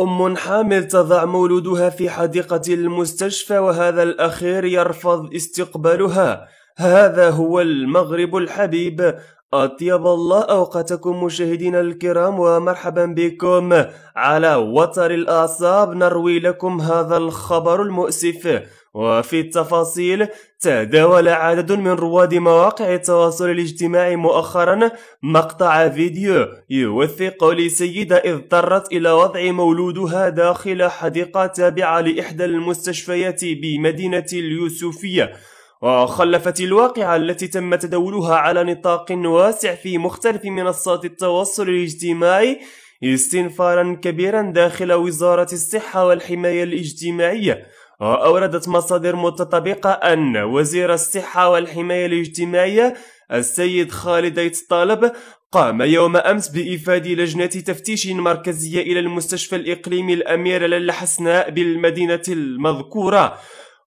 أم حامل تضع مولودها في حديقة المستشفى وهذا الأخير يرفض استقبالها. هذا هو المغرب الحبيب. أطيب الله أوقاتكم مشاهدينا الكرام، ومرحبا بكم على وتر الأعصاب. نروي لكم هذا الخبر المؤسف. وفي التفاصيل، تداول عدد من رواد مواقع التواصل الاجتماعي مؤخرا مقطع فيديو يوثق لسيدة اضطرت إلى وضع مولودها داخل حديقة تابعة لإحدى المستشفيات بمدينة اليوسفية، وخلفت الواقعة التي تم تداولها على نطاق واسع في مختلف منصات التواصل الاجتماعي استنفارا كبيرا داخل وزارة الصحة والحماية الاجتماعية. وأوردت مصادر متطابقة أن وزير الصحة والحماية الاجتماعية السيد خالد الطالب قام يوم أمس بإيفاد لجنة تفتيش مركزية إلى المستشفى الإقليمي الأميرة لاله حسناء بالمدينة المذكورة.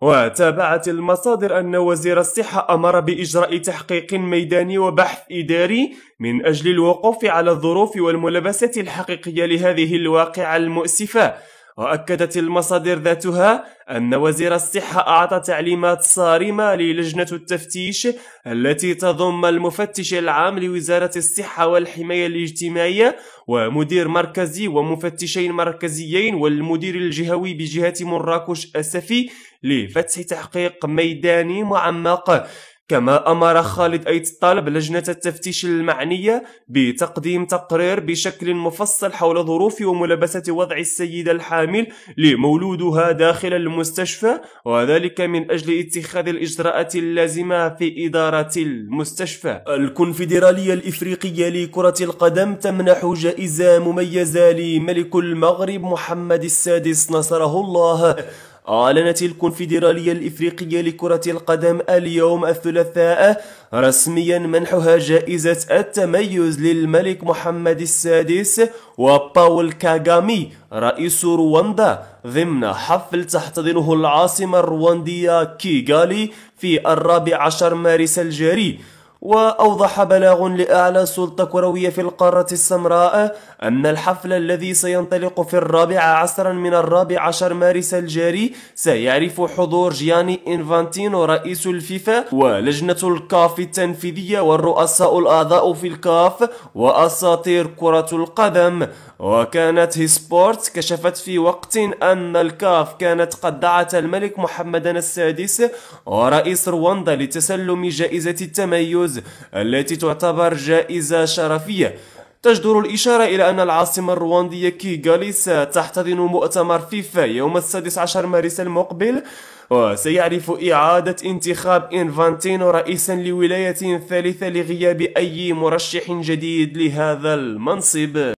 وتابعت المصادر أن وزير الصحة أمر بإجراء تحقيق ميداني وبحث إداري من أجل الوقوف على الظروف والملابسات الحقيقية لهذه الواقعة المؤسفة. وأكدت المصادر ذاتها أن وزير الصحة أعطى تعليمات صارمة للجنة التفتيش التي تضم المفتش العام لوزارة الصحة والحماية الاجتماعية ومدير مركزي ومفتشين مركزيين والمدير الجهوي بجهة مراكش أسفي لفتح تحقيق ميداني معمق. كما أمر خالد الطالب لجنة التفتيش المعنية بتقديم تقرير بشكل مفصل حول ظروف وملابسة وضع السيدة الحامل لمولودها داخل المستشفى، وذلك من أجل اتخاذ الإجراءات اللازمة في إدارة المستشفى. الكونفدرالية الإفريقية لكرة القدم تمنح جائزة مميزة لملك المغرب محمد السادس نصره الله. أعلنت الكونفدرالية الإفريقية لكرة القدم اليوم الثلاثاء رسميا منحها جائزة التميز للملك محمد السادس وباول كاغامي رئيس رواندا ضمن حفل تحتضنه العاصمة الرواندية كيغالي في 14 مارس الجاري. وأوضح بلاغ لأعلى سلطة كروية في القارة السمراء أن الحفل الذي سينطلق في 14 من 14 مارس الجاري سيعرف حضور جياني إنفانتينو رئيس الفيفا ولجنة الكاف التنفيذية والرؤساء الأعضاء في الكاف وأساطير كرة القدم. وكانت هيسبورت كشفت في وقت أن الكاف كانت قد دعت الملك محمد السادس ورئيس رواندا لتسلم جائزة التميز التي تعتبر جائزة شرفية. تجدر الإشارة إلى أن العاصمة الرواندية كيغالي ستحتضن مؤتمر فيفا يوم 16 مارس المقبل، وسيعرف إعادة انتخاب إنفانتينو رئيسا لولاية ثالثة لغياب أي مرشح جديد لهذا المنصب.